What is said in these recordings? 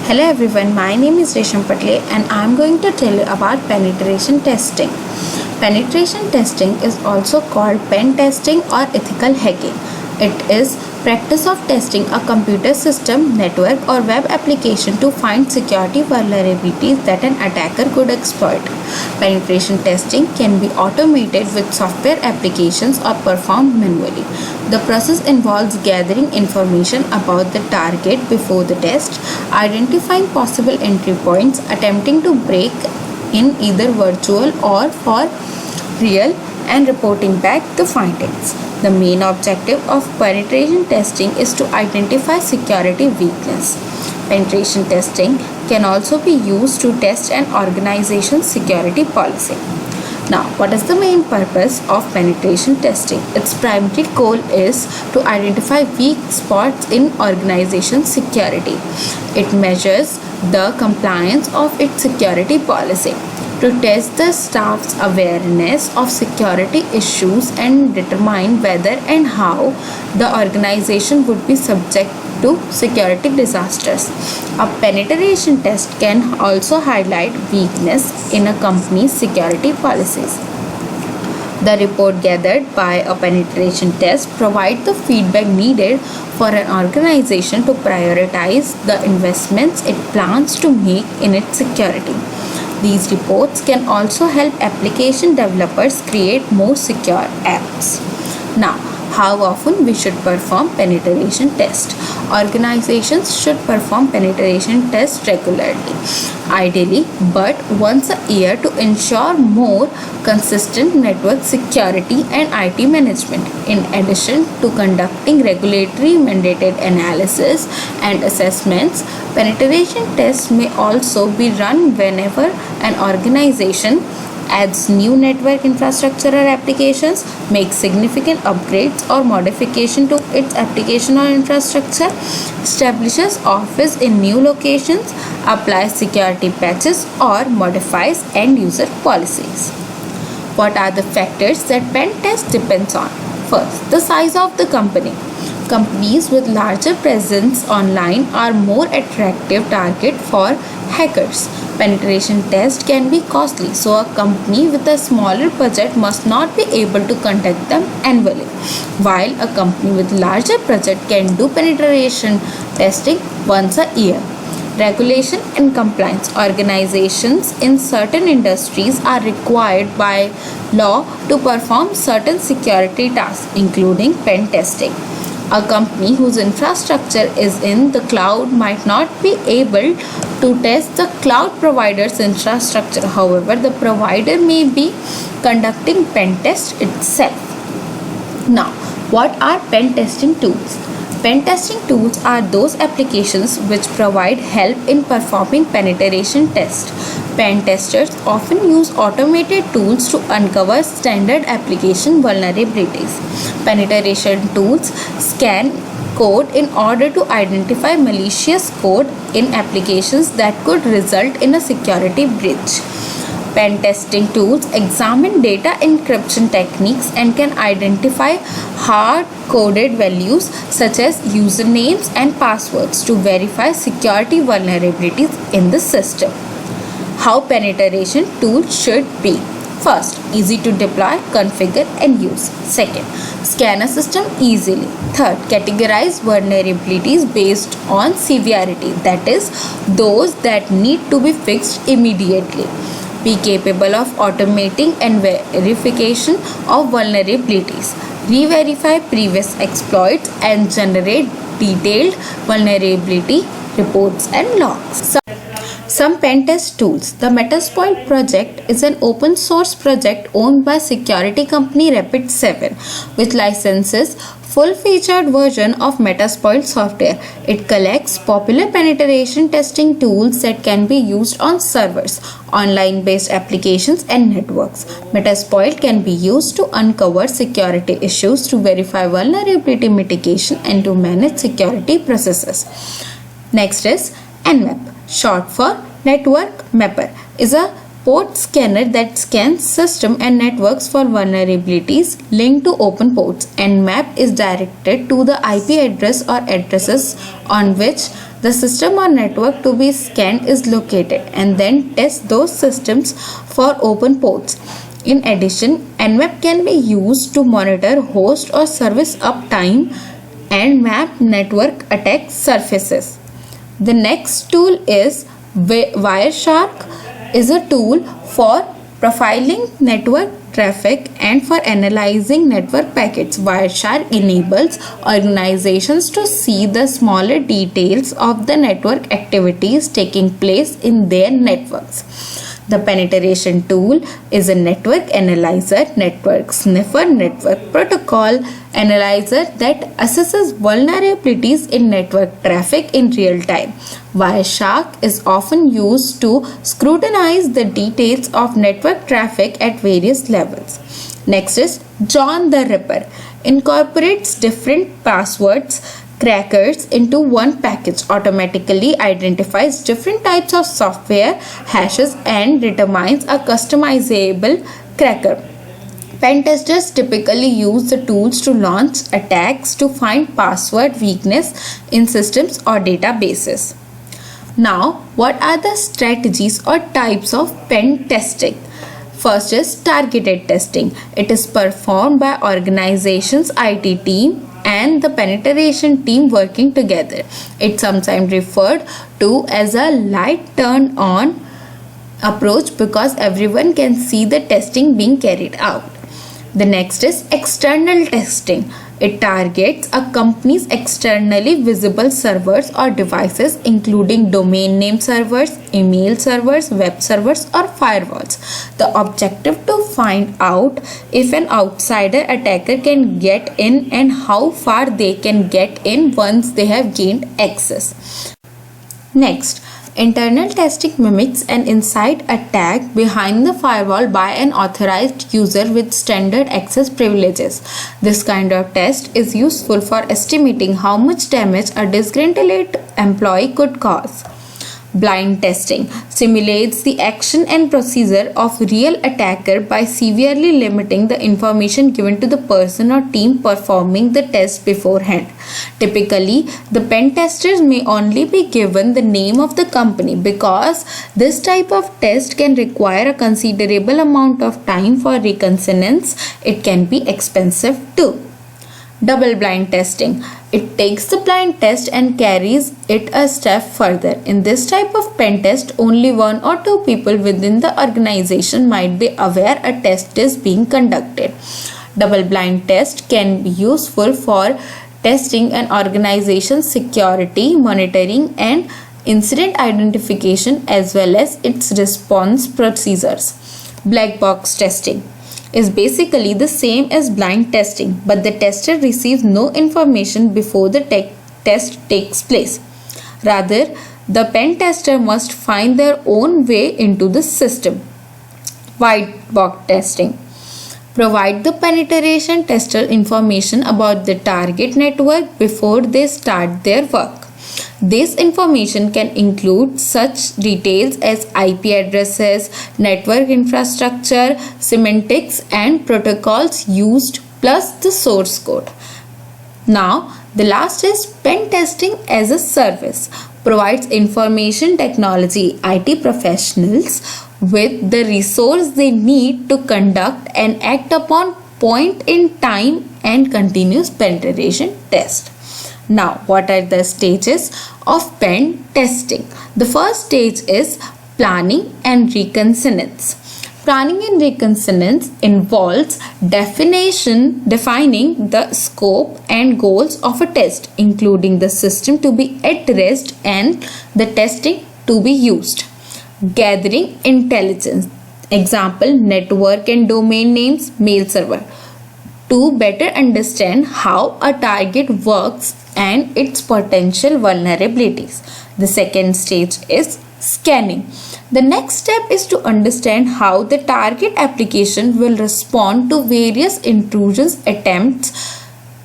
Hello everyone, my name is Resham Patle and I am going to tell you about penetration testing. Penetration testing is also called pen testing or ethical hacking. It is practice of testing a computer system, network or web application to find security vulnerabilities that an attacker could exploit. Penetration testing can be automated with software applications or performed manually. The process involves gathering information about the target before the test, identifying possible entry points, attempting to break in either virtual or for real, and reporting back the findings. The main objective of penetration testing is to identify security weakness. Penetration testing can also be used to test an organization's security policy. Now, what is the main purpose of penetration testing? Its primary goal is to identify weak spots in organization security. It measures the compliance of its security policy to test the staff's awareness of security issues and determine whether and how the organization would be subject to security disasters. A penetration test can also highlight weakness in a company's security policies. The report gathered by a penetration test provides the feedback needed for an organization to prioritize the investments it plans to make in its security. These reports can also help application developers create more secure apps. Now, how often we should perform penetration test? Organizations should perform penetration tests regularly, ideally but once a year, to ensure more consistent network security and IT management. In addition to conducting regulatory mandated analysis and assessments, penetration tests may also be run whenever an organization adds new network infrastructure or applications, makes significant upgrades or modification to its application or infrastructure, establishes office in new locations, applies security patches or modifies end user policies. What are the factors that pen test depends on? First, the size of the company. Companies with larger presence online are more attractive target for hackers. Penetration test can be costly, so a company with a smaller budget must not be able to conduct them annually, while a company with larger budget can do penetration testing once a year. Regulation and compliance. Organizations in certain industries are required by law to perform certain security tasks, including pen testing. A company whose infrastructure is in the cloud might not be able to test the cloud provider's infrastructure. However, the provider may be conducting pen test itself. Now, what are pen testing tools? Pen testing tools are those applications which provide help in performing penetration tests. Pen testers often use automated tools to uncover standard application vulnerabilities. Penetration tools scan code in order to identify malicious code in applications that could result in a security breach. Pen testing tools examine data encryption techniques and can identify hard-coded values such as usernames and passwords to verify security vulnerabilities in the system. How penetration tools should be. First, easy to deploy, configure and use. Second, scan a system easily. Third, categorize vulnerabilities based on severity, that is, those that need to be fixed immediately. Be capable of automating and verification of vulnerabilities. Re-verify previous exploits and generate detailed vulnerability reports and logs. Some pen test tools. The Metasploit project is an open source project owned by security company Rapid7, which licenses full-featured version of Metasploit software. It collects popular penetration testing tools that can be used on servers, online-based applications and networks. Metasploit can be used to uncover security issues, to verify vulnerability mitigation and to manage security processes. Next is Nmap, short for Network Mapper, is a port scanner that scans system and networks for vulnerabilities linked to open ports. Nmap is directed to the IP address or addresses on which the system or network to be scanned is located, and then test those systems for open ports. In addition, Nmap can be used to monitor host or service uptime and map network attack surfaces. The next tool is Wireshark is a tool for profiling network traffic and for analyzing network packets. Wireshark enables organizations to see the smaller details of the network activities taking place in their networks. The penetration tool is a network analyzer, network sniffer, network protocol analyzer that assesses vulnerabilities in network traffic in real time. Wireshark is often used to scrutinize the details of network traffic at various levels. Next is John the Ripper. Incorporates different passwords crackers into one package, automatically identifies different types of software hashes and determines a customizable cracker. Pen testers typically use the tools to launch attacks to find password weakness in systems or databases. Now, what are the strategies or types of pen testing? First is targeted testing. It is performed by organizations' IT team and the penetration team working together. It's sometimes referred to as a light turn on approach because everyone can see the testing being carried out. The next is external testing. It targets a company's externally visible servers or devices, including domain name servers, email servers, web servers, or firewalls. The objective to find out if an outsider attacker can get in and how far they can get in once they have gained access. Next, internal testing mimics an inside attack behind the firewall by an authorized user with standard access privileges. This kind of test is useful for estimating how much damage a disgruntled employee could cause. Blind testing simulates the action and procedure of real attacker by severely limiting the information given to the person or team performing the test beforehand. Typically, the pen testers may only be given the name of the company because this type of test can require a considerable amount of time for reconnaissance. It can be expensive too. Double blind testing. It takes the blind test and carries it a step further. In this type of pen test, only one or two people within the organization might be aware a test is being conducted. Double blind test can be useful for testing an organization's security, monitoring, and incident identification as well as its response procedures. Black box testing is basically the same as blind testing, but the tester receives no information before the test takes place. Rather, the pen tester must find their own way into the system. White box testing. Provide the penetration tester information about the target network before they start their work. This information can include such details as IP addresses, network infrastructure, semantics, and protocols used, plus the source code. Now, the last is pen testing as a service. Provides information technology IT professionals with the resource they need to conduct and act upon point in time and continuous penetration test. Now, what are the stages of pen testing? The first stage is planning and reconnaissance. Planning and reconnaissance involves defining the scope and goals of a test, including the system to be addressed and the testing to be used. Gathering intelligence. Example, network and domain names, mail server. To better understand how a target works and its potential vulnerabilities. The second stage is scanning. The next step is to understand how the target application will respond to various intrusions attempts.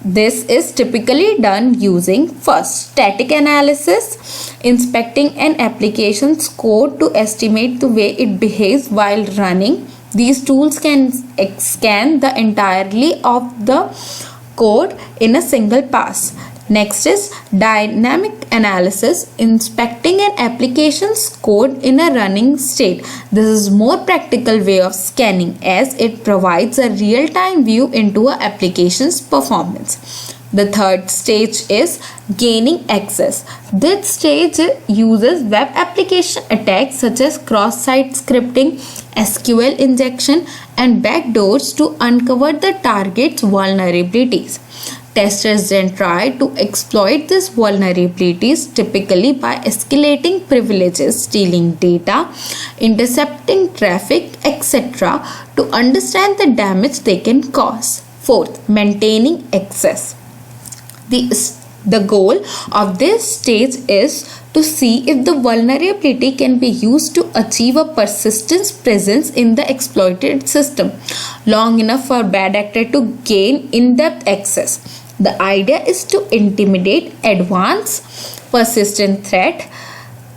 This is typically done using first static analysis, inspecting an application's code to estimate the way it behaves while running. These tools can scan the entirety of the code in a single pass. Next is dynamic analysis, inspecting an application's code in a running state. This is more practical way of scanning as it provides a real-time view into an application's performance. The third stage is gaining access. This stage uses web application attacks such as cross-site scripting, SQL injection, and backdoors to uncover the target's vulnerabilities. Testers then try to exploit these vulnerabilities, typically by escalating privileges, stealing data, intercepting traffic, etc., to understand the damage they can cause. Fourth, maintaining access. The goal of this stage is to see if the vulnerability can be used to achieve a persistent presence in the exploited system long enough for bad actor to gain in-depth access. The idea is to intimidate advanced persistent threat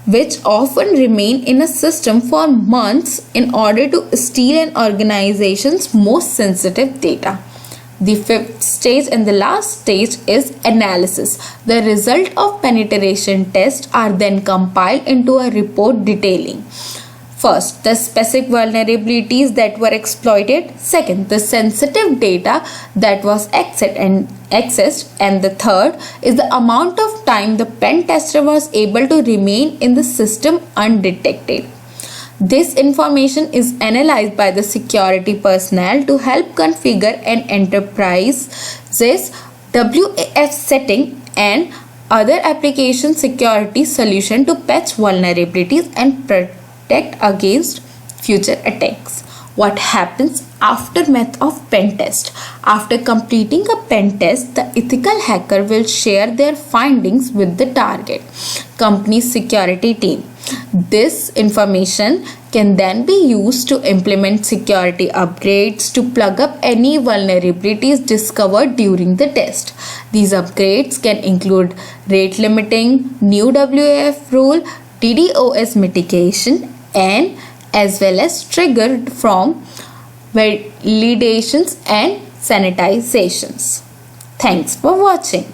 which often remain in a system for months in order to steal an organization's most sensitive data. The fifth stage and the last stage is analysis. The result of penetration tests are then compiled into a report detailing: first, the specific vulnerabilities that were exploited; second, the sensitive data that was accessed; and the third is the amount of time the pen tester was able to remain in the system undetected. This information is analyzed by the security personnel to help configure an enterprise's WAF setting and other application security solution to patch vulnerabilities and protect against future attacks. What happens aftermath of pen test? After completing a pen test, the ethical hacker will share their findings with the target company's security team. This information can then be used to implement security upgrades to plug up any vulnerabilities discovered during the test. These upgrades can include rate limiting, new WAF rule, DDoS mitigation, and as well as triggered from validations and sanitizations. Thanks for watching.